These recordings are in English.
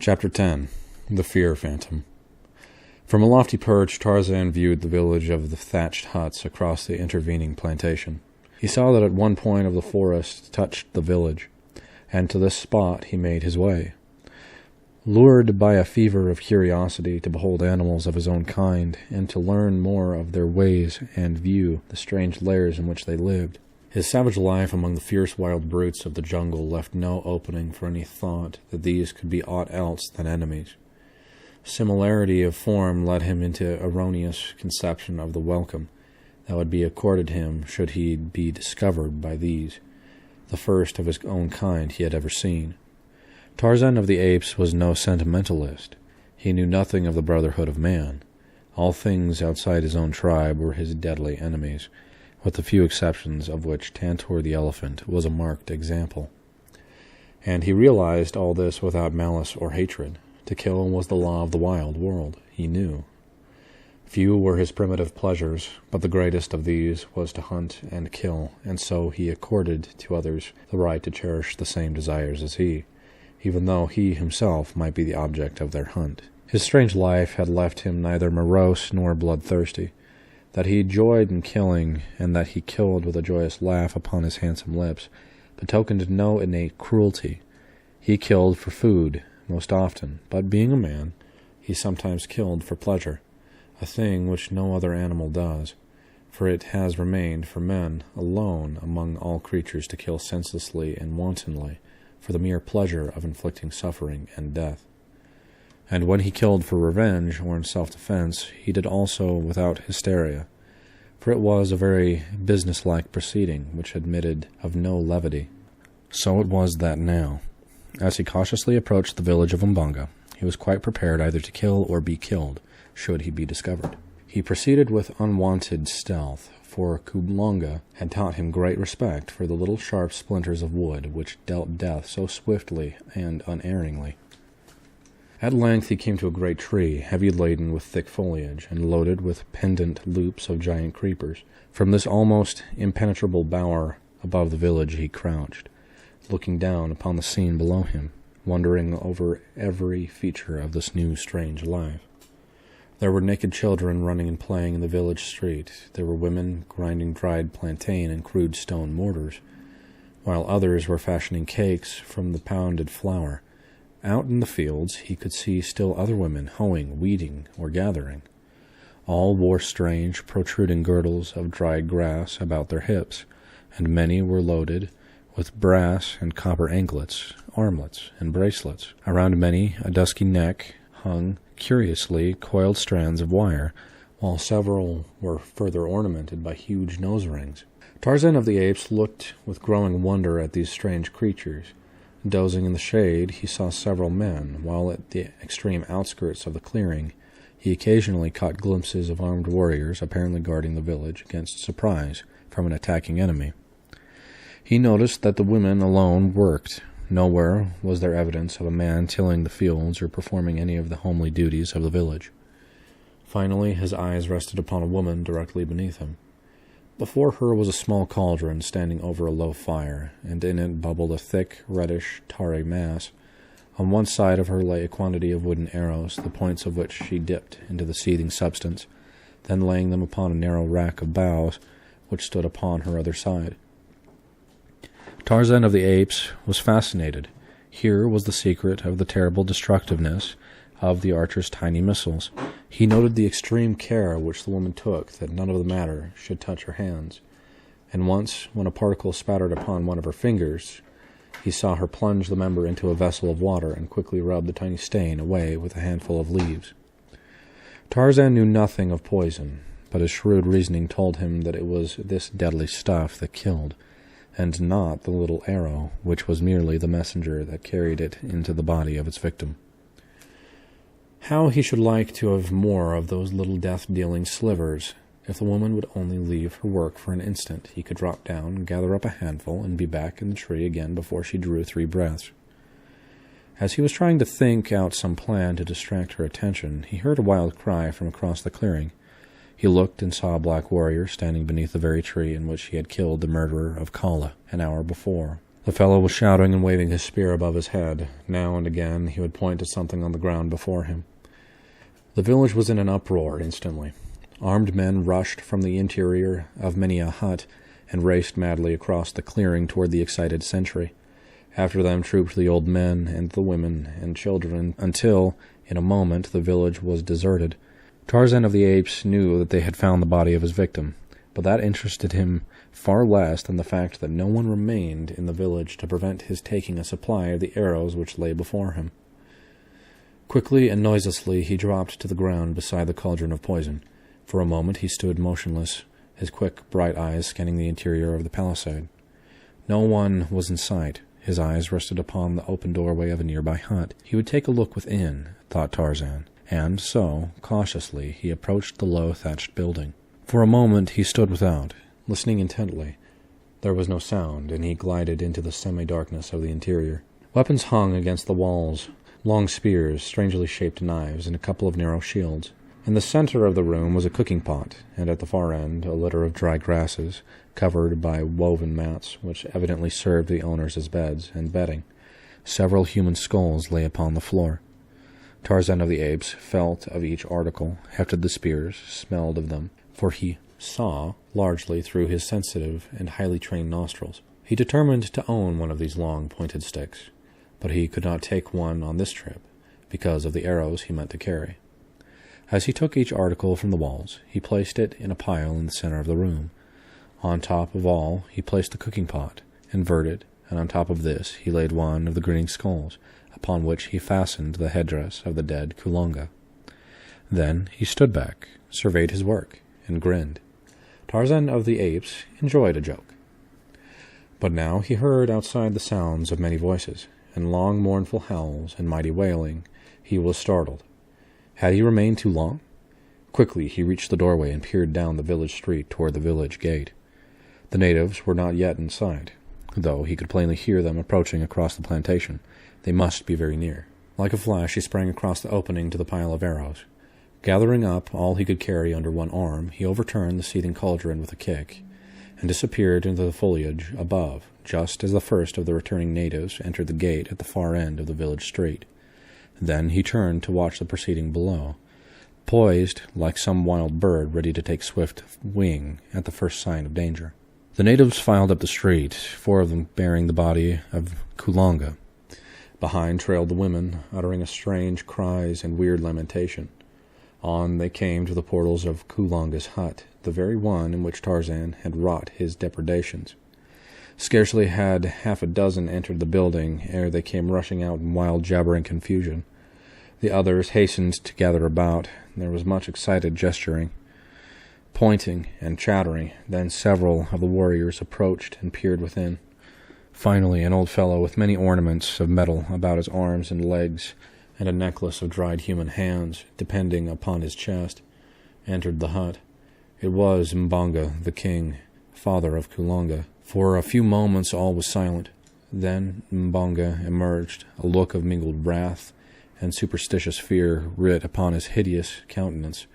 Chapter 10. The Fear Phantom. From a lofty perch, Tarzan viewed the village of the thatched huts across the intervening plantation. He saw that at one point of the forest touched the village, and to this spot he made his way. Lured by a fever of curiosity to behold animals of his own kind, and to learn more of their ways and view the strange lairs in which they lived, his savage life among the fierce wild brutes of the jungle left no opening for any thought that these could be aught else than enemies. Similarity of form led him into erroneous conception of the welcome that would be accorded him should he be discovered by these, the first of his own kind he had ever seen. Tarzan of the Apes was no sentimentalist. He knew nothing of the brotherhood of man. All things outside his own tribe were his deadly enemies, with the few exceptions of which Tantor the elephant was a marked example. And he realized all this without malice or hatred. To kill was the law of the wild world, he knew. Few were his primitive pleasures, but the greatest of these was to hunt and kill, and so he accorded to others the right to cherish the same desires as he, even though he himself might be the object of their hunt. His strange life had left him neither morose nor bloodthirsty. That he joyed in killing, and that he killed with a joyous laugh upon his handsome lips, betokened no innate cruelty. He killed for food, most often, but being a man, he sometimes killed for pleasure, a thing which no other animal does, for it has remained for men alone among all creatures to kill senselessly and wantonly, for the mere pleasure of inflicting suffering and death. And when he killed for revenge or in self-defense, he did also without hysteria, for it was a very business-like proceeding which admitted of no levity. So it was that now, as he cautiously approached the village of Umbanga, he was quite prepared either to kill or be killed, should he be discovered. He proceeded with unwonted stealth, for Kublonga had taught him great respect for the little sharp splinters of wood which dealt death so swiftly and unerringly. At length he came to a great tree, heavy laden with thick foliage, and loaded with pendant loops of giant creepers. From this almost impenetrable bower above the village he crouched, looking down upon the scene below him, wondering over every feature of this new strange life. There were naked children running and playing in the village street. There were women grinding dried plantain in crude stone mortars, while others were fashioning cakes from the pounded flour. Out in the fields he could see still other women hoeing, weeding, or gathering. All wore strange, protruding girdles of dried grass about their hips, and many were loaded with brass and copper anklets, armlets, and bracelets. Around many a dusky neck hung curiously coiled strands of wire, while several were further ornamented by huge nose rings. Tarzan of the Apes looked with growing wonder at these strange creatures. Dozing in the shade, he saw several men, while at the extreme outskirts of the clearing he occasionally caught glimpses of armed warriors apparently guarding the village against surprise from an attacking enemy. He noticed that the women alone worked. Nowhere was there evidence of a man tilling the fields or performing any of the homely duties of the village. Finally, his eyes rested upon a woman directly beneath him. Before her was a small cauldron standing over a low fire, and in it bubbled a thick, reddish, tarry mass. On one side of her lay a quantity of wooden arrows, the points of which she dipped into the seething substance, then laying them upon a narrow rack of boughs which stood upon her other side. Tarzan of the Apes was fascinated. Here was the secret of the terrible destructiveness of the archer's tiny missiles. He noted the extreme care which the woman took that none of the matter should touch her hands, and once, when a particle spattered upon one of her fingers, he saw her plunge the member into a vessel of water and quickly rub the tiny stain away with a handful of leaves. Tarzan knew nothing of poison, but his shrewd reasoning told him that it was this deadly stuff that killed, and not the little arrow, which was merely the messenger that carried it into the body of its victim. How he should like to have more of those little death-dealing slivers. If the woman would only leave her work for an instant, he could drop down, gather up a handful, and be back in the tree again before she drew 3 breaths. As he was trying to think out some plan to distract her attention, he heard a wild cry from across the clearing. He looked and saw a black warrior standing beneath the very tree in which he had killed the murderer of Kala an hour before. The fellow was shouting and waving his spear above his head. Now and again he would point to something on the ground before him. The village was in an uproar instantly. Armed men rushed from the interior of many a hut and raced madly across the clearing toward the excited sentry. After them trooped the old men and the women and children until, in a moment, the village was deserted. Tarzan of the Apes knew that they had found the body of his victim, but that interested him far less than the fact that no one remained in the village to prevent his taking a supply of the arrows which lay before him. Quickly and noiselessly he dropped to the ground beside the cauldron of poison. For a moment he stood motionless, his quick, bright eyes scanning the interior of the palisade. No one was in sight. His eyes rested upon the open doorway of a nearby hut. He would take a look within, thought Tarzan, and so, cautiously, he approached the low thatched building. For a moment he stood without, listening intently. There was no sound, and he glided into the semi-darkness of the interior. Weapons hung against the walls, long spears, strangely shaped knives, and a couple of narrow shields. In the center of the room was a cooking pot, and at the far end a litter of dry grasses, covered by woven mats, which evidently served the owners as beds and bedding. Several human skulls lay upon the floor. Tarzan of the Apes felt of each article, hefted the spears, smelled of them, for he saw largely through his sensitive and highly trained nostrils. He determined to own one of these long, pointed sticks, but he could not take one on this trip, because of the arrows he meant to carry. As he took each article from the walls, he placed it in a pile in the center of the room. On top of all, he placed the cooking pot, inverted, and on top of this he laid one of the grinning skulls, upon which he fastened the headdress of the dead Kulonga. Then he stood back, surveyed his work, and grinned. Tarzan of the Apes enjoyed a joke. But now he heard outside the sounds of many voices, and long mournful howls and mighty wailing. He was startled. Had he remained too long? Quickly he reached the doorway and peered down the village street toward the village gate. The natives were not yet in sight, though he could plainly hear them approaching across the plantation. They must be very near. Like a flash he sprang across the opening to the pile of arrows. Gathering up all he could carry under one arm, he overturned the seething cauldron with a kick, and disappeared into the foliage above, just as the first of the returning natives entered the gate at the far end of the village street. Then he turned to watch the proceeding below, poised like some wild bird ready to take swift wing at the first sign of danger. The natives filed up the street, 4 of them bearing the body of Kulonga. Behind trailed the women, uttering strange cries and weird lamentation. On they came to the portals of Kulonga's hut, the very one in which Tarzan had wrought his depredations. Scarcely had half a dozen entered the building ere they came rushing out in wild jabbering confusion. The others hastened to gather about. There was much excited gesturing, pointing, and chattering. Then several of the warriors approached and peered within. Finally, an old fellow with many ornaments of metal about his arms and legs, and a necklace of dried human hands depending upon his chest, entered the hut. It was Mbonga, the king, father of Kulonga. For a few moments all was silent. Then Mbonga emerged, a look of mingled wrath and superstitious fear writ upon his hideous countenance.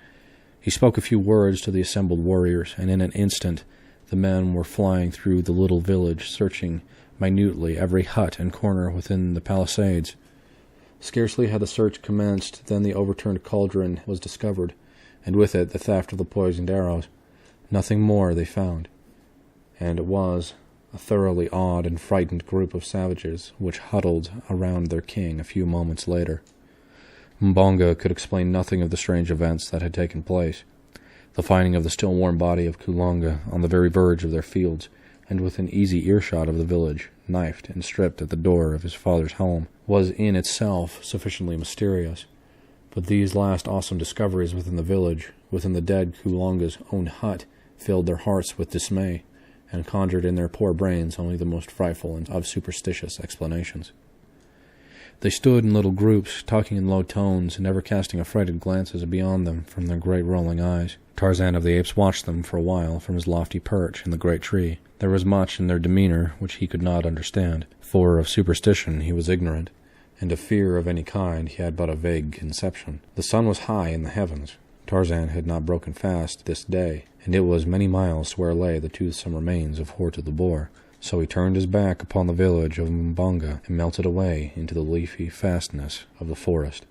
He spoke a few words to the assembled warriors, and in an instant the men were flying through the little village, searching minutely every hut and corner within the palisades. Scarcely had the search commenced than the overturned cauldron was discovered, and with it the theft of the poisoned arrows. Nothing more they found, and it was a thoroughly awed and frightened group of savages which huddled around their king a few moments later. Mbonga could explain nothing of the strange events that had taken place. The finding of the still warm body of Kulonga on the very verge of their fields, and within easy earshot of the village, knifed and stripped at the door of his father's home, was in itself sufficiently mysterious. But these last awesome discoveries within the village, within the dead Kulonga's own hut, filled their hearts with dismay, and conjured in their poor brains only the most frightful and of superstitious explanations. They stood in little groups, talking in low tones, and never casting affrighted glances beyond them from their great rolling eyes. Tarzan of the Apes watched them for a while from his lofty perch in the great tree. There was much in their demeanor which he could not understand, for of superstition he was ignorant, and of fear of any kind he had but a vague conception. The sun was high in the heavens. Tarzan had not broken fast this day, and it was many miles to where lay the toothsome remains of Horta the boar. So he turned his back upon the village of Mbonga and melted away into the leafy fastness of the forest.